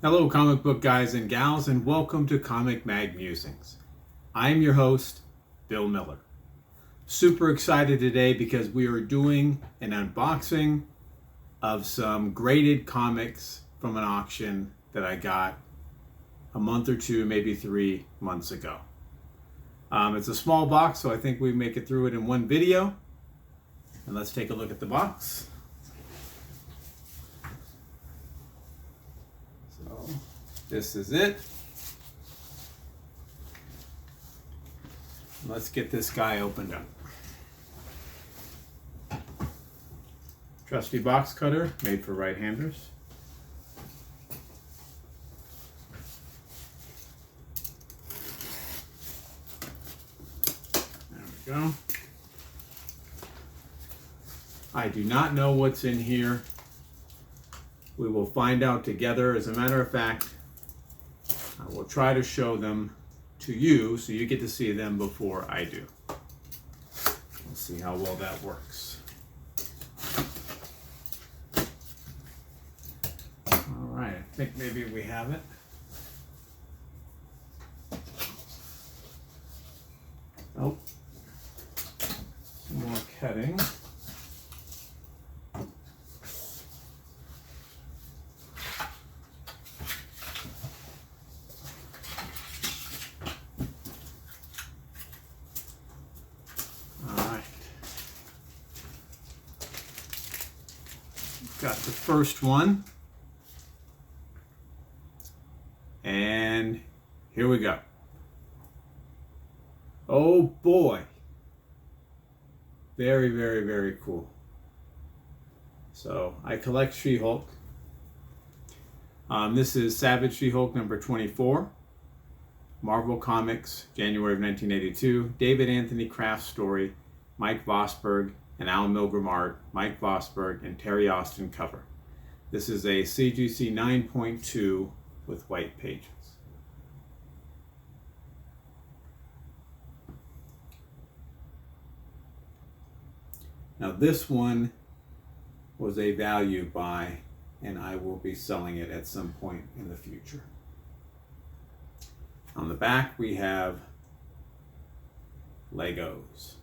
Hello, comic book guys and gals, and welcome to Comic Mag Musings. I am your host, Bill Miller. Super excited today because we are doing an unboxing of some graded comics from an auction that I got a month or two, maybe 3 months ago. It's a small box, so I think we make it through it in one video. And let's take a look at the box. So this is it. Let's get this guy opened up. Trusty box cutter made for right-handers. There we go. I do not know what's in here. We will find out together. As a matter of fact, I will try to show them to you so you get to see them before I do. We'll see how well that works. All right, I think maybe we have it. Oh, some more cutting. Got the first one, and here we go. Oh boy, very, very, very cool. So I collect She-Hulk. This is Savage She-Hulk number 24, Marvel Comics, January of 1982. David Anthony Kraft story, Mike Vosberg and Al Milgrom art, Mike Vosberg and Terry Austin cover. This is a CGC 9.2 with white pages. Now this one was a value buy, and I will be selling it at some point in the future. On the back we have Legos.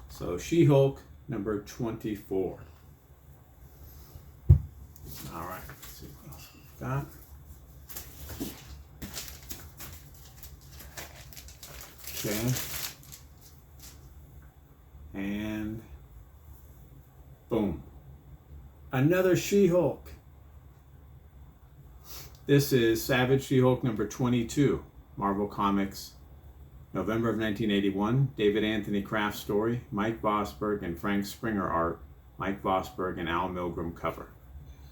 So She-Hulk number 24. All right, let's see what else we've got. Okay. And boom. Another She-Hulk. This is Savage She-Hulk number 22, Marvel Comics, November of 1981, David Anthony Kraft story, Mike Vosberg and Frank Springer art, Mike Vosberg and Al Milgrom cover.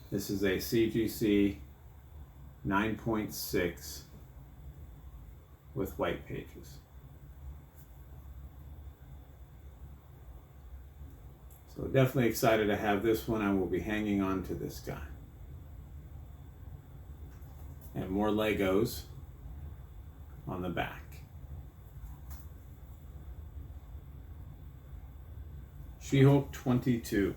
This is a CGC 9.6 with white pages. So definitely excited to have this one. I will be hanging on to this guy. And more Legos on the back. She-Hulk 22.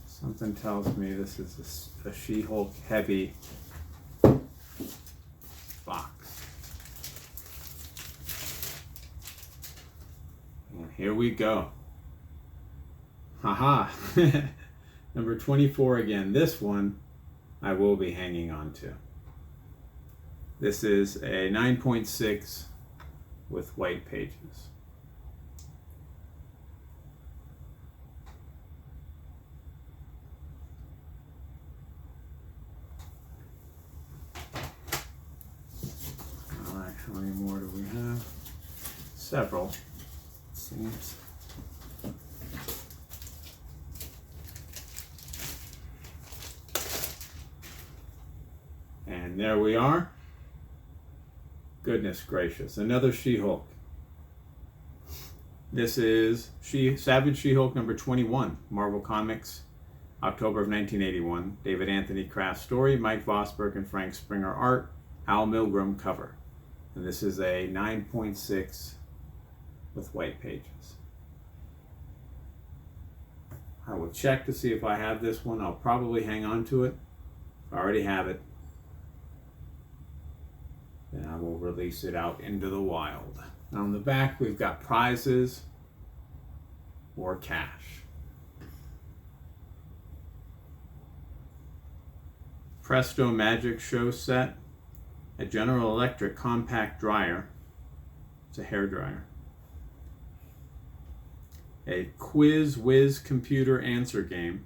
Something tells me this is a She-Hulk heavy box. And here we go. Haha. Number 24 again. This one I will be hanging on to. This is a 9.6 with white pages. All right, how many more do we have? Several, it seems. And there we are. Goodness gracious, another She-Hulk. This is Savage She-Hulk number 21, Marvel Comics, October of 1981. David Anthony Kraft story, Mike Vosberg and Frank Springer art, Al Milgrom cover. And this is a 9.6 with white pages. I will check to see if I have this one. I'll probably hang on to it. If I already have it, then I will release it out into the wild. And on the back, we've got prizes or cash. Presto Magic Show Set, a General Electric compact dryer. It's a hair dryer. A Quiz Whiz computer answer game.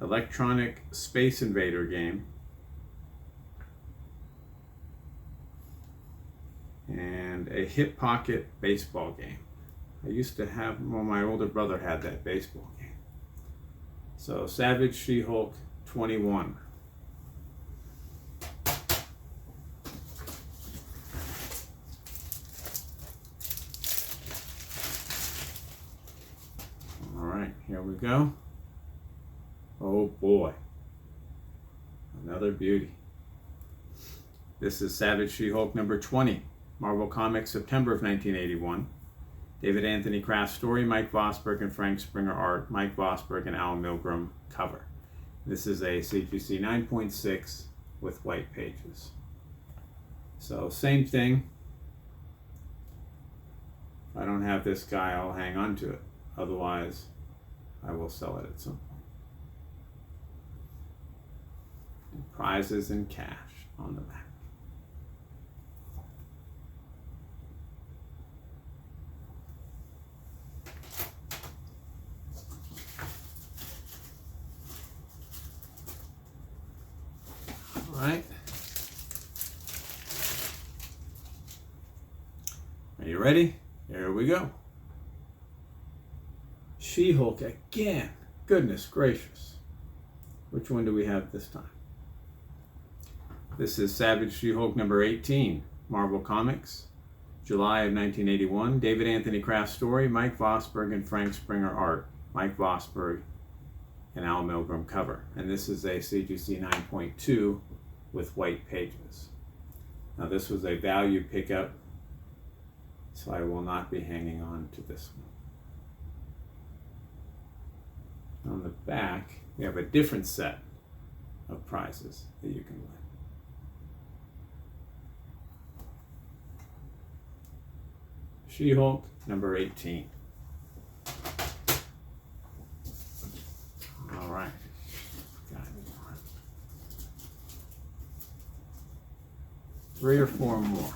Electronic Space Invader game. And a Hip Pocket baseball game. I used to have, well, my older brother had that baseball game. So Savage She-Hulk 21. All right, here we go. Oh boy, another beauty. This is Savage She-Hulk number 20, Marvel Comics, September of 1981. David Anthony Kraft story, Mike Vosberg and Frank Springer art, Mike Vosberg and Al Milgrom cover. This is a CGC 9.6 with white pages. So same thing. If I don't have this guy, I'll hang on to it. Otherwise, I will sell it at some point. And prizes and cash on the back. All right. Are you ready? Here we go. She-Hulk again. Goodness gracious. Which one do we have this time? This is Savage She-Hulk number 18, Marvel Comics, July of 1981. David Anthony Kraft story, Mike Vosberg and Frank Springer art, Mike Vosberg and Al Milgrom cover. And this is a CGC 9.2 with white pages. Now this was a value pickup, so I will not be hanging on to this one. On the back, we have a different set of prizes that you can win. She-Hulk number 18. All right. Got it. 3 or 4 more.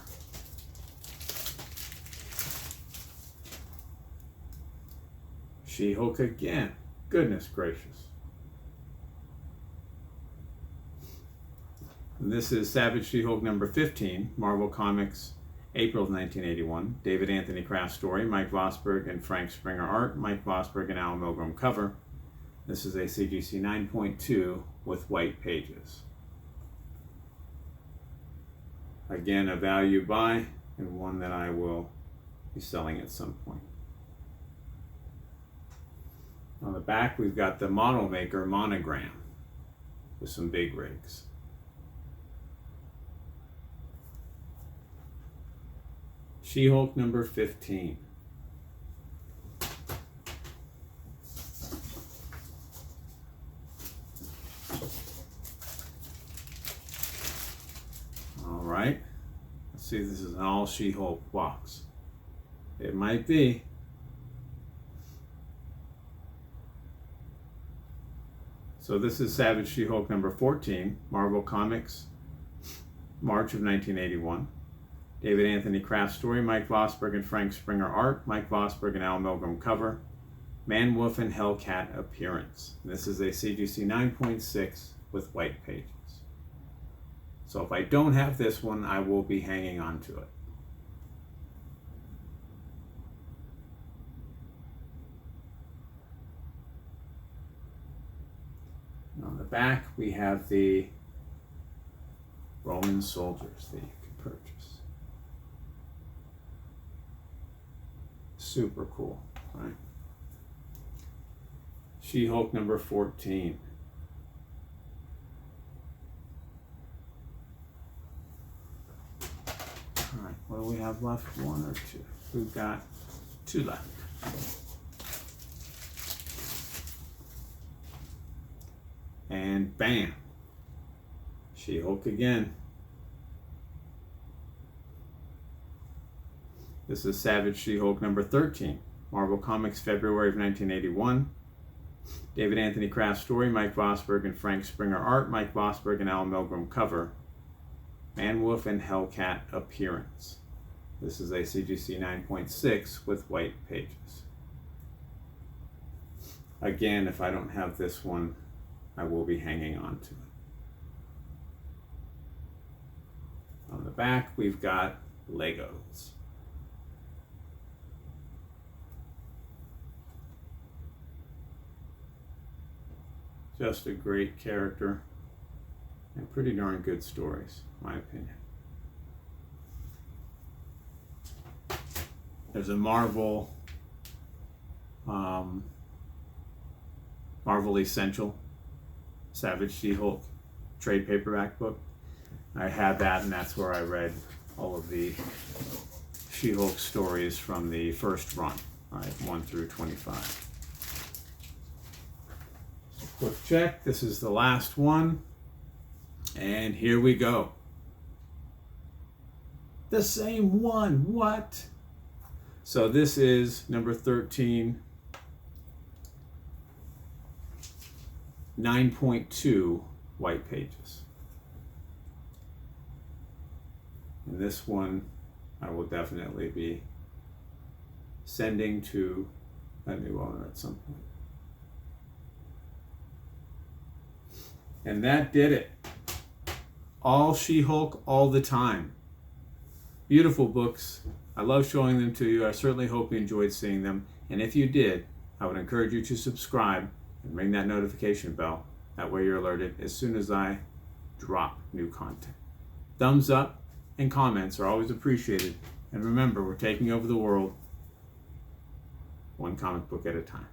She-Hulk again. Goodness gracious. And this is Savage She-Hulk number 15, Marvel Comics, April of 1981. David Anthony Kraft story, Mike Vosberg and Frank Springer art, Mike Vosberg and Al Milgrom cover. This is a CGC 9.2 with white pages. Again, a value buy and one that I will be selling at some point. On the back, we've got the Model Maker monogram with some big rigs. She-Hulk number 15. All right. Let's see if this is an all She-Hulk box. It might be. So this is Savage She-Hulk number 14, Marvel Comics, March of 1981. David Anthony Kraft story, Mike Vosberg and Frank Springer art, Mike Vosberg and Al Milgrom cover, Man Wolf and Hellcat appearance. This is a CGC 9.6 with white pages. So if I don't have this one, I will be hanging on to it. And on the back, we have the Roman soldiers that you can purchase. Super cool, right? She-Hulk number 14. All right, what do we have left? 1 or 2? We've got 2 left. And bam, She-Hulk again. This is Savage She-Hulk number 13. Marvel Comics, February of 1981. David Anthony Kraft story, Mike Vosberg and Frank Springer art, Mike Vosberg and Al Milgrom cover. Man-Wolf and Hellcat appearance. This is a CGC 9.6 with white pages. Again, if I don't have this one, I will be hanging on to it. On the back, we've got Legos. Just a great character and pretty darn good stories, in my opinion. There's a Marvel Essential Savage She-Hulk trade paperback book. I had that, and that's where I read all of the She-Hulk stories from the first run, right, 1 through 25. Quick check, this is the last one, and here we go. The same one, what? So this is number 13, 9.2 white pages. And this one I will definitely be sending to a new owner at some point. And that did it. All She-Hulk all the time. Beautiful books. I love showing them to you. I certainly hope you enjoyed seeing them. And if you did, I would encourage you to subscribe and ring that notification bell. That way you're alerted as soon as I drop new content. Thumbs up and comments are always appreciated. And remember, we're taking over the world one comic book at a time.